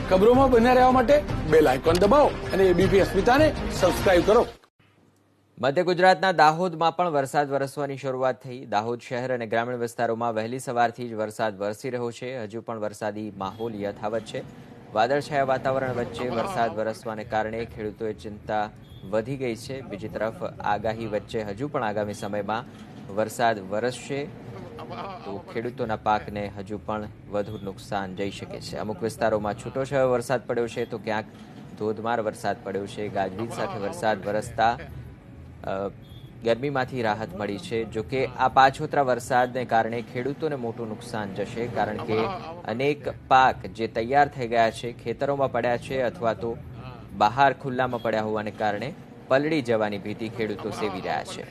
ખબરોમાં બન્યા રહેવા માટે બેલ આઇકોન દબાવો અને એબીપી અસ્મિતાને સબસ્ક્રાઇબ કરો. મધ્ય ગુજરાતના દાહોદમાં પણ વરસાદ વરસવાની શરૂઆત થઈ. દાહોદ શહેર અને ગ્રામીણ વિસ્તારોમાં વહેલી સવારથી જ વરસાદ વરસી રહ્યો છે. હજુ પણ વરસાદી માહોલ યથાવત છે. વાદળછાયા વાતાવરણ વચ્ચે વરસાદ વરસવાને કારણે ખેડૂતોએ ચિંતા વધી ગઈ છે. બીજી તરફ આગાહી વચ્ચે હજુ પણ આગામી સમયમાં વરસાદ વરસશે તો ખેડૂતોના પાકને હજુ પણ વધુ નુકસાન જઈ શકે છે. અમુક વિસ્તારોમાં છૂટોછવાયો વરસાદ પડ્યો છે તો ક્યાંક ધોધમાર વરસાદ પડ્યો છે. ગાજવીજ સાથે વરસાદ વરસતા ગરમીમાંથી રાહત મળી છે. જોકે આ પાછોતરા વરસાદને કારણે ખેડૂતોને મોટું નુકસાન જશે, કારણ કે અનેક પાક જે તૈયાર થઈ ગયા છે, ખેતરોમાં પડ્યા છે અથવા તો બહાર ખુલ્લામાં પડ્યા હોવાને કારણે પલળી જવાની ભીતિ ખેડૂતો સેવી રહ્યા છે.